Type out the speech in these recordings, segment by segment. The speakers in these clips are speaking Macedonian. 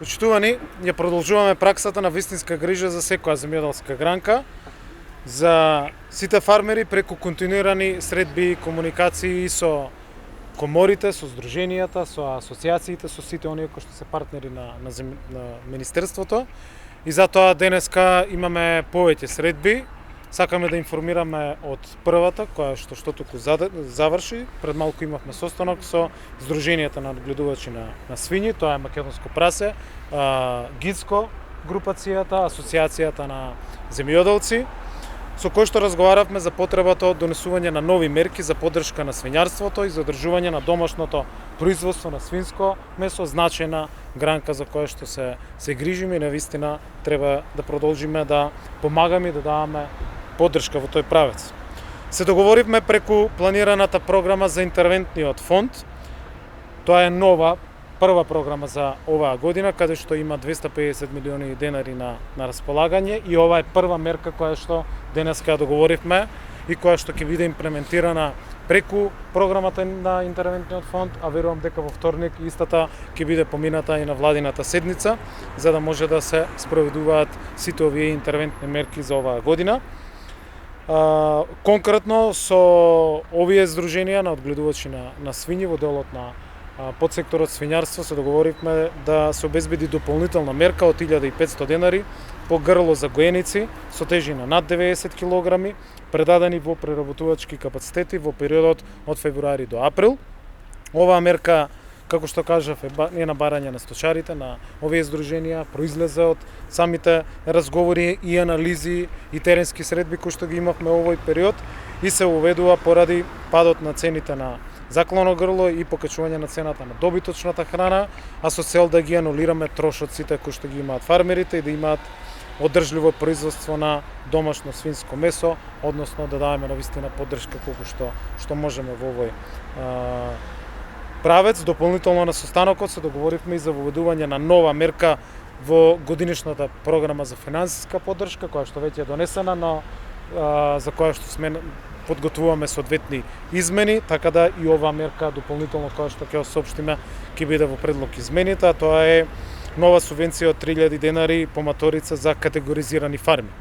Почитувани, ја продолжуваме праксата на вистинска грижа за секоја земјоделска гранка, за сите фармери преку континуирани средби и комуникации со коморите, со здруженијата, со асоциациите, со сите оние кои што се партнери на Министерството. И затоа денеска имаме повеќе средби. Сакаме да информираме од првата, која што туку заврши. Пред малку имавме состанок со Здруженијата на одгледувачи на свињи, тоа е македонско прасе, ГИЦКО групацијата, Асоциацијата на земјоделци, со кој што разговаравме за потребата од донесување на нови мерки за поддршка на свињарството и задржување на домашното производство на свинско месо, значајна гранка за која што се грижиме и навистина треба да продолжиме да помагаме и да даваме поддршка во тој правец. Се договоривме преку планираната програма за интервентниот фонд. Тоа е нова, прва програма за оваа година, каде што има 250 милиони денари на располагање и ова е прва мерка која што денеска ја договоривме и која што ќе биде имплементирана преку програмата на интервентниот фонд, а верувам дека во вторник истата ќе биде помината и на владината седница, за да може да се спроведуваат сите овие интервентни мерки за оваа година. Конкретно со овие здруженија на одгледувачи на свињи во делот на подсекторот свињарство се договоривме да се обезбеди дополнителна мерка од 1500 денари по грло за гоеници со тежина над 90 кг, предадени во преработувачки капацитети во периодот од февруари до април. Оваа мерка, како што кажав, е на барање на сточарите, на овие здруженија, произлезе од самите разговори и анализи и теренски средби кои што ги имавме овој период и се уведува поради падот на цените на заклано грло и покачување на цената на добиточната храна, а со цел да ги анулираме трошоците кои што ги имаат фармерите и да имаат одржливо производство на домашно свинско месо, односно да даваме навистина поддршка колку што можеме во овој правец. Дополнително на состанокот се договоривме и за воведување на нова мерка во годинишната програма за финансиска поддршка, која што веќе е донесена, но за која што сме подготвуваме соодветни измени, така да и оваа мерка дополнително која што ќе соопштиме ќе биде во предлог измените, а тоа е нова субвенција од 3000 денари по маторица за категоризирани фарми.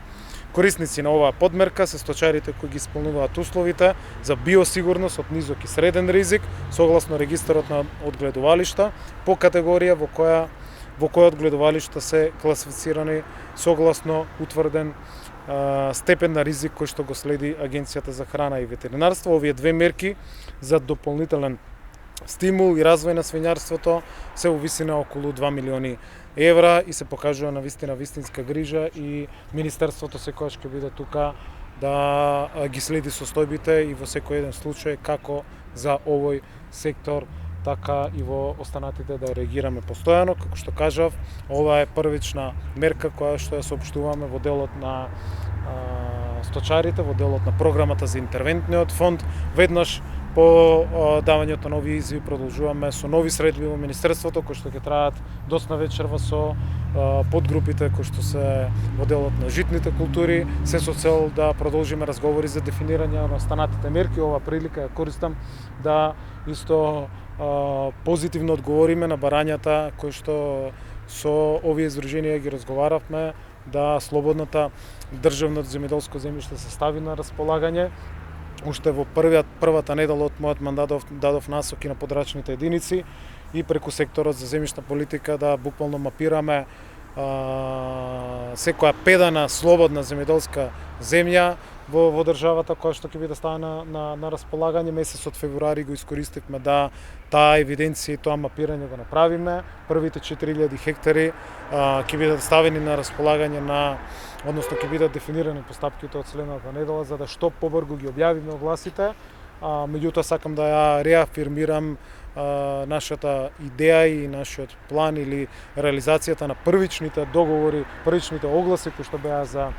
Корисници на оваа подмерка се сточарите кои ги исполнуваат условите за биосигурност од низок и среден ризик согласно регистарот на одгледувалишта по категорија во која одгледувалишта се класифицирани согласно утврден степен на ризик кој што го следи Агенцијата за храна и ветеринарство. Овие две мерки за дополнителен стимул и развој на свињарството се увисина околу 2 милиони евра и се покажува на вистинска грижа и Министерството секогаш ќе биде тука да ги следи состојбите и во секој еден случај како за овој сектор, така и во останатите да реагираме постојано. Како што кажав, ова е првична мерка која што ја соопштуваме во делот на сточарите, во делот на програмата за интервентниот фонд. Веднаш по давањето на нови изјави продолжуваме со нови средби во Министерството кои што ќе траат доцна вечерва со подгрупите кои што се во делот на житните култури, се со цел да продолжиме разговори за дефинирање на останатите мерки. Ова прилика ја користам да исто позитивно одговориме на барањата кои што со овие здруженија ги разговаравме да слободната државно земјоделско земјиште се стави на располагање. Уште во првата недела од мојот мандат дадов насоки на подрачните единици и преку секторот за земјишна политика да буквално мапираме секоја педана слободна земјоделска земја во државата која што ќе биде ставена на располагање. Месецот февруари го искористивме да таа евиденција и тоа мапирање го направиме. Првите 4000 хектари ќе бидат ставени на располагање односно ќе бидат дефинирани постапките од следната недела за да што побрзо ги објавиме огласите. Меѓутоа сакам да ја реафирмирам нашата идеја и нашиот план или реализацијата на првичните договори, првичните огласи кои што беа за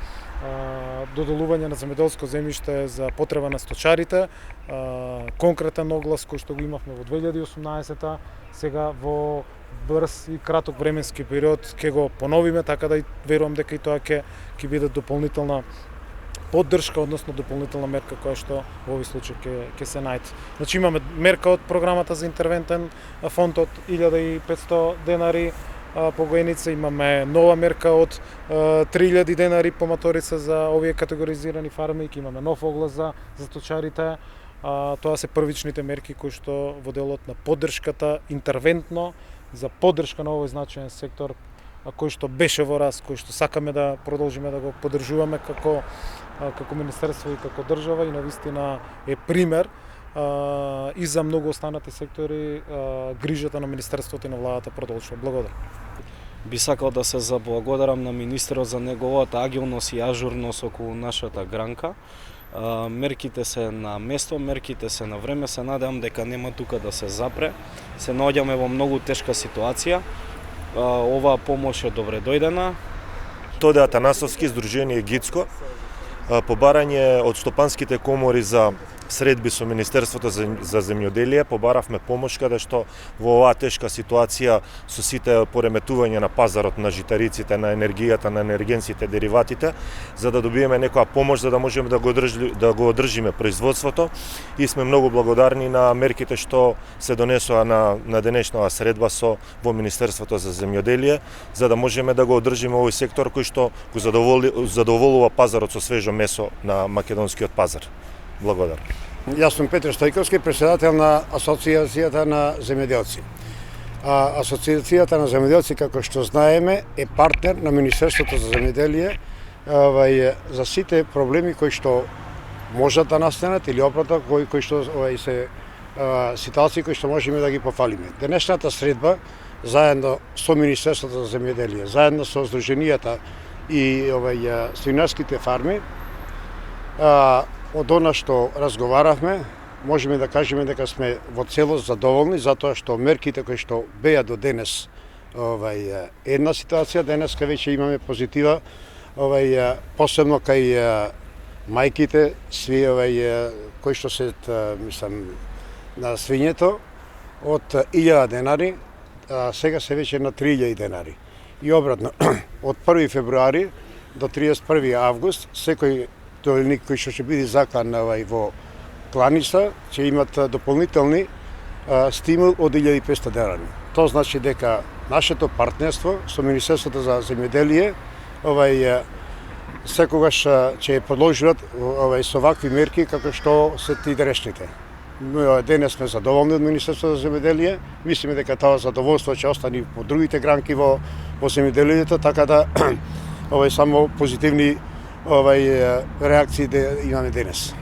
доделување на земјоделско земјиште за потреба на сточарите. Конкретен оглас кој што го имавме во 2018-та, сега во брз и краток временски период ќе го поновиме, така да верувам дека и тоа ќе биде дополнителна поддршка, односно дополнителна мерка која што во овој случај ќе се најде. Значи имаме мерка од програмата за интервентен фонд од 1500 денари, по гоеница, имаме нова мерка од 3000 денари по моторица за овие категоризирани фарми, имаме нов оглас за сточарите. Тоа се првичните мерки кои што во делот на поддршката интервентно за поддршка на овој значаен сектор кој што беше во раст, кој што сакаме да продолжиме да го поддржуваме како министерство и како држава и навистина е пример и за многу останати сектори грижата на министерството и на владата продолжува. Благодарам. Би сакал да се заблагодарам на министерот за неговата агилност и ажурност околу нашата гранка. Мерките се на место, мерките се на време, се надевам дека нема тука да се запре. Се наоѓаме во многу тешка ситуација. Оваа помош е добре дојдена. Тоде Атанасовски, Сдружение Гицко, побарање од стопанските комори за средби со Министерството за земјоделие, побаравме помош каде што во оваа тешка ситуација со сите пореметувања на пазарот на житариците, на енергијата, на енергенсите, дериватите, за да добиеме некоја помош за да можеме да го одржиме производството и сме многу благодарни на мерките што се донесоа на денешната средба во Министерството за земјоделие, за да можеме да го одржиме овој сектор кој што го задоволува пазарот со свежо месо на македонскиот пазар. Благодарам. Јас сум Петар Стојковски, председател на Асоциацијата на земјоделци. Асоциацијата на земјоделци, како што знаеме, е партнер на Министерството за земјоделие за сите проблеми кои што можат да настанат или обратно кои што се ситуации кои што можеме да ги пофалиме. Денешната средба заедно со Министерството за земјоделие, заедно со Сдруженијата и свинарските фарми, од она што разговаравме, можеме да кажеме дека сме во целост задоволни затоа што мерките кои што беа до денес една ситуација, денеска веќе имаме позитива, посебно кај мајките, сви кои што се на свињето од 1000 денари, сега се веќе на 3000 денари. И обратно, од 1 февруари до 31 август, секој тојник кој што ќе биде заклан во кланица, ќе имат дополнителни стимул од 1500 денари. Тоа значи дека нашето партнерство со Министерството за земјоделие секогаш ќе продолжат со вакви мерки како што се ти денешните. Денес сме задоволни од Министерството за земјоделие, мислиме дека тоа задоволство ќе остане по другите гранки во земјоделието, така да само позитивни реакции да имаме денес.